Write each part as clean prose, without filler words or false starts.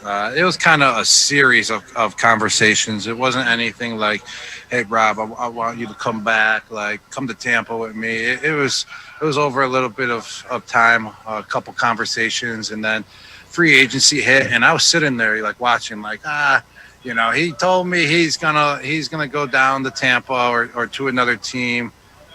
It was kind of a series of conversations. It wasn't anything like, "Hey, Rob, I want you to come back. Like, come to Tampa with me." It was over a little bit of time, a couple conversations, and then free agency hit, and I was sitting there like watching, like he told me he's gonna go down to Tampa or to another team,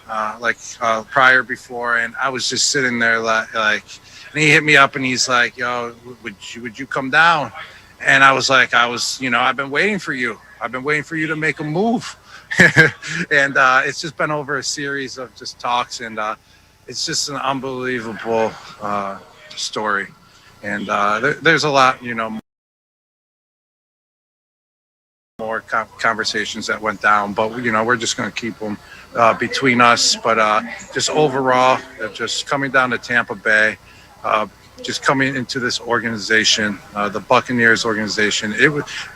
prior before, and I was just sitting there like, and he hit me up and he's like, "Yo, would you come down?" And I was like, I've been waiting for you. I've been waiting for you to make a move, and it's just been over a series of just talks, and it's just an unbelievable story, and there's a lot, more conversations that went down, but we're just going to keep them between us. But just overall, just coming down to Tampa Bay, just coming into this organization, the Buccaneers organization,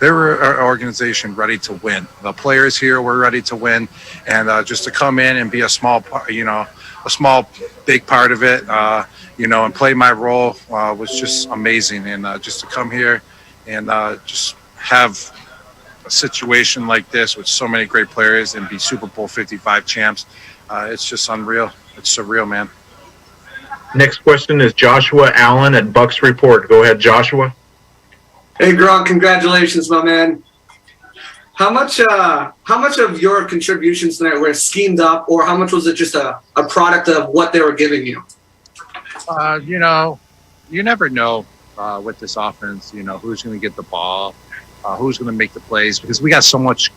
they were an organization ready to win. The players here were ready to win, and just to come in and be a small part, big part of it, and play my role was just amazing. And just to come here and just have a situation like this with so many great players and be Super Bowl 55 champs, it's just unreal. It's surreal, man. Next question is Joshua Allen at Bucs Report. Go ahead, Joshua. Hey, Gronk, congratulations, my man. How much of your contributions tonight were schemed up, or how much was it just a product of what they were giving you? You never know with this offense, who's going to get the ball, who's going to make the plays, because we got so much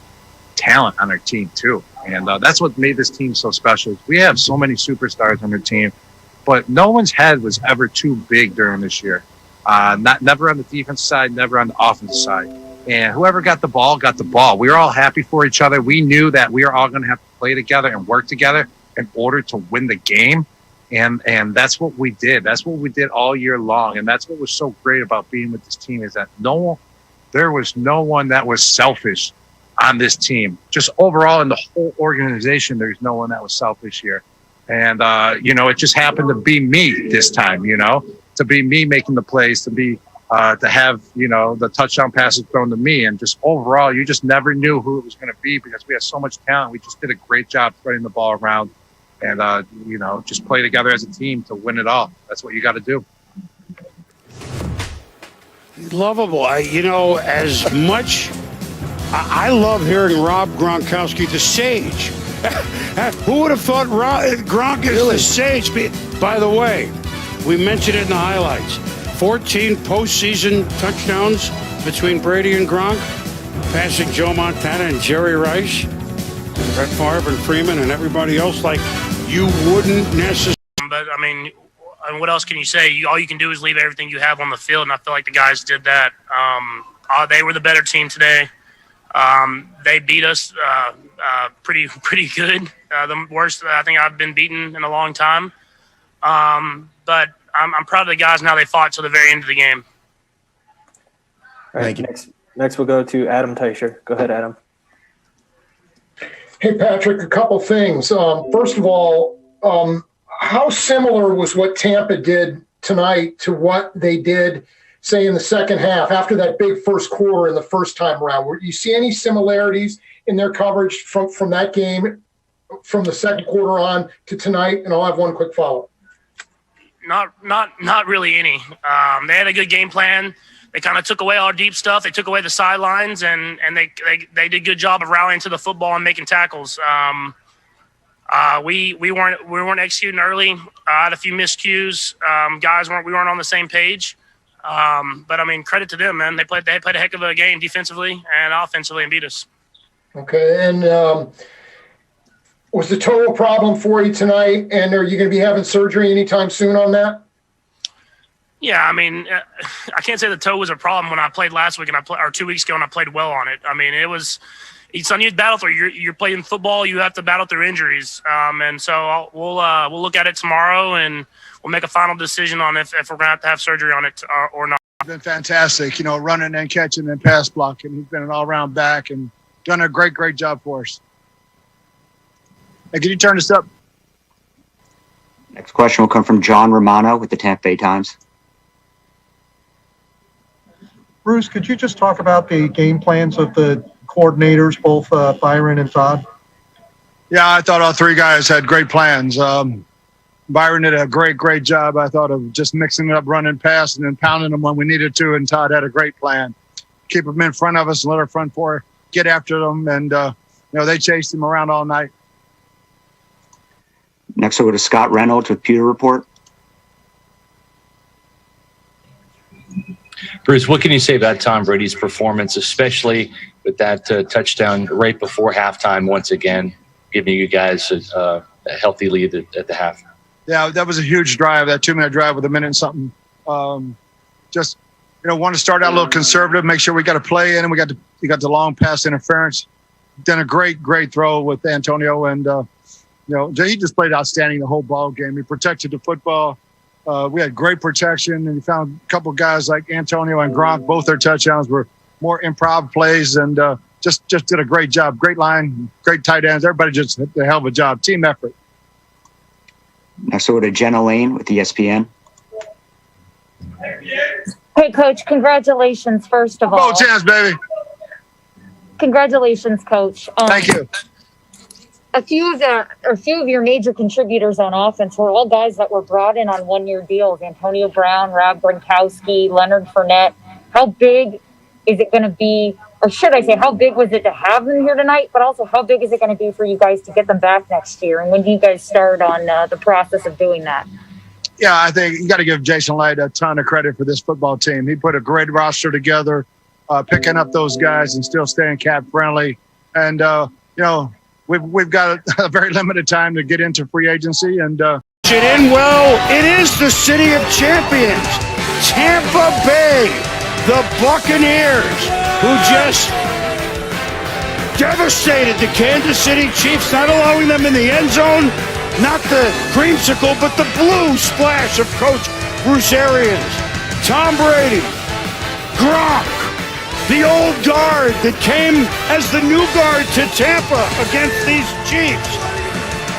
talent on our team too. And that's what made this team so special. We have so many superstars on our team, but no one's head was ever too big during this year. Never on the defense side, never on the offense side. And whoever got the ball, got the ball. We were all happy for each other. We knew that we were all going to have to play together and work together in order to win the game. And that's what we did. That's what we did all year long. And that's what was so great about being with this team, is that there was no one that was selfish on this team. Just overall in the whole organization, there's no one that was selfish here. And, it just happened to be me this time, to be me making the plays, to have, the touchdown passes thrown to me. And just overall, you just never knew who it was going to be, because we had so much talent. We just did a great job spreading the ball around and, just play together as a team to win it all. That's what you got to do. Lovable. As much I love hearing Rob Gronkowski, the Sage. Who would have thought Gronk is the Sage? By the way, we mentioned it in the highlights. 14 postseason touchdowns between Brady and Gronk, passing Joe Montana and Jerry Rice, and Brett Favre and Freeman and everybody else. Like, you wouldn't necessarily. But, what else can you say? All you can do is leave everything you have on the field, and I feel like the guys did that. They were the better team today. They beat us pretty good. The worst I think I've been beaten in a long time. But I'm proud of the guys and how they fought till the very end of the game. All right, next we'll go to Adam Teicher. Go ahead, Adam. Hey, Patrick, a couple things. First of all, how similar was what Tampa did tonight to what they did, say, in the second half after that big first quarter in the first time around? Were you see any similarities in their coverage from that game, from the second quarter on to tonight? And I'll have one quick follow-up. Not really any. They had a good game plan. They kind of took away all deep stuff. They took away the sidelines, and they did a good job of rallying to the football and making tackles. We weren't executing early. I had a few miscues. We weren't on the same page. But credit to them, man. They played a heck of a game defensively and offensively and beat us. Okay, and was the toe a problem for you tonight? And are you going to be having surgery anytime soon on that? Yeah, I can't say the toe was a problem when I played last week or 2 weeks ago, and I played well on it. It was. It's something you battle through. You're playing football. You have to battle through injuries, and so we'll look at it tomorrow, and we'll make a final decision on if we're going to have surgery on it or not. He's been fantastic, running and catching and pass blocking. He's been an all-around back and done a great job for us. Hey, can you turn this up? Next question will come from John Romano with the Tampa Bay Times. Bruce, could you just talk about the game plans of the coordinators, both Byron and Todd? Yeah, I thought all three guys had great plans. Byron did a great job, I thought, of just mixing it up, running past, and then pounding them when we needed to. And Todd had a great plan. Keep them in front of us and let our front four get after them. And, they chased him around all night. Next, we'll go to Scott Reynolds with Pewter Report. Bruce, what can you say about Tom Brady's performance, especially with that touchdown right before halftime once again, giving you guys a healthy lead at the half? Yeah, that was a huge drive, that 2-minute drive with a minute and something. Want to start out a little conservative, make sure we got a play in, and we got the long pass interference. Done a great throw with Antonio, and he just played outstanding the whole ball game. He protected the football. We had great protection, and we found a couple guys like Antonio and Gronk. Both their touchdowns were more improv plays, and just did a great job. Great line, great tight ends. Everybody just did a hell of a job. Team effort. Next, we'll go to Jenna Lane with ESPN. Hey, Coach, congratulations, first of all. Both hands, baby. Congratulations, Coach. Thank you. A few of your major contributors on offense were all guys that were brought in on one-year deals. Antonio Brown, Rob Gronkowski, Leonard Fournette. How big is it going to be, or should I say, how big was it to have them here tonight, but also how big is it going to be for you guys to get them back next year? And when do you guys start on the process of doing that? Yeah, I think you got to give Jason Light a ton of credit for this football team. He put a great roster together, picking up those guys and still staying cap friendly. And, we've got a very limited time to get into free agency. And it is the city of champions, Tampa Bay, the Buccaneers, who just devastated the Kansas City Chiefs, not allowing them in the end zone. Not the creamsicle, but the blue splash of Coach Bruce Arians. Tom Brady, Gronk, the old guard that came as the new guard to Tampa against these Chiefs.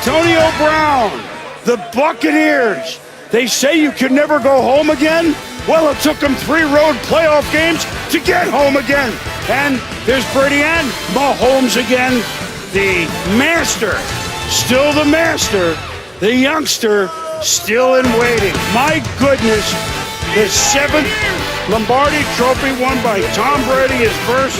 Antonio Brown, the Buccaneers. They say you can never go home again. Well, it took them 3 road playoff games to get home again. And there's Brady and Mahomes again, the master. Still the master, the youngster, still in waiting. My goodness, the 7th Lombardi Trophy won by Tom Brady, his first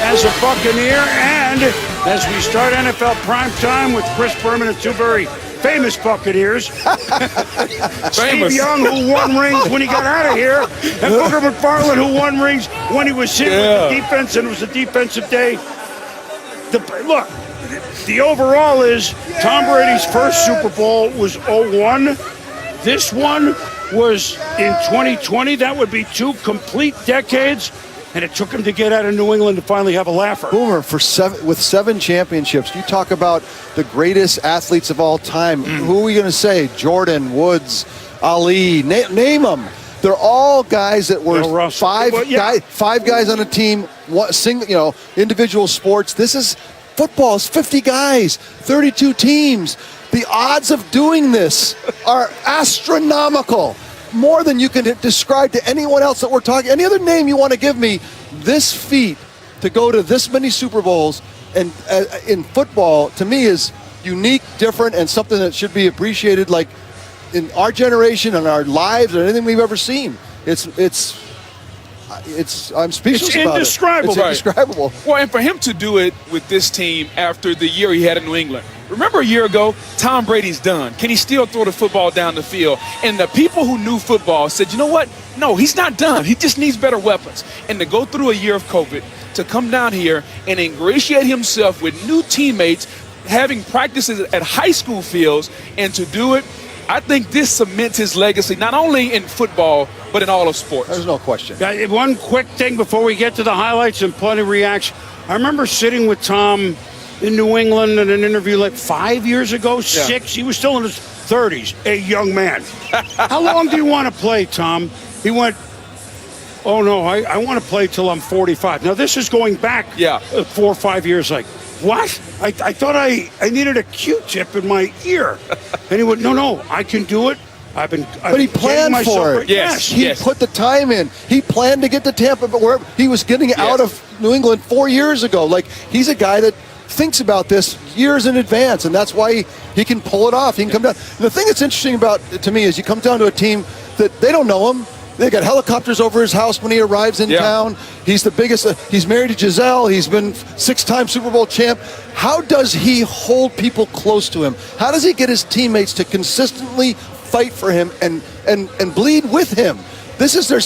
as a Buccaneer. And as we start NFL primetime with Chris Berman and 2 very famous Buccaneers, Steve Young, who won rings when he got out of here, and Booger McFarland, who won rings when he was hit with the defense, and it was a defensive day. Look. The overall is Tom Brady's first Super Bowl was 2001. This one was in 2020. That would be 2 complete decades. And it took him to get out of New England to finally have a laugher. Boomer, with 7 championships. You talk about the greatest athletes of all time. Who are we going to say? Jordan, Woods, Ali, name them. They're all guys that were 5 guys on a team, individual sports. This is football is 50 guys, 32 teams. The odds of doing this are astronomical. More than you can describe to anyone else that we're talking. Any other name you want to give me, this feat to go to this many Super Bowls and in football, to me, is unique, different, and something that should be appreciated like in our generation and our lives or anything we've ever seen. I'm speechless about it. It's indescribable. Well, and for him to do it with this team after the year he had in New England. Remember a year ago, Tom Brady's done. Can he still throw the football down the field? And the people who knew football said, you know what? No, he's not done. He just needs better weapons. And to go through a year of COVID, to come down here and ingratiate himself with new teammates, having practices at high school fields, and to do it, I think this cements his legacy, not only in football, but in all of sports. There's no question. One quick thing before we get to the highlights and plenty of reaction. I remember sitting with Tom in New England in an interview like 5 years ago, 6. He was still in his 30s, a young man. How long do you want to play, Tom? He went, oh, no, I want to play till I'm 45. Now, this is going back 4 or 5 years. Like, what? I thought I needed a Q-tip in my ear. And he went, no, I can do it But he planned for it. Yes, he put the time in. He planned to get to Tampa, but where he was getting out of New England 4 years ago. Like, he's a guy that thinks about this years in advance, and that's why he can pull it off. He can come down. And the thing that's interesting about to me is you come down to a team that they don't know him. They got helicopters over his house when he arrives in town. He's the biggest. He's married to Giselle. He's been 6-time Super Bowl champ. How does he hold people close to him? How does he get his teammates to consistently fight for him and bleed with him? This is their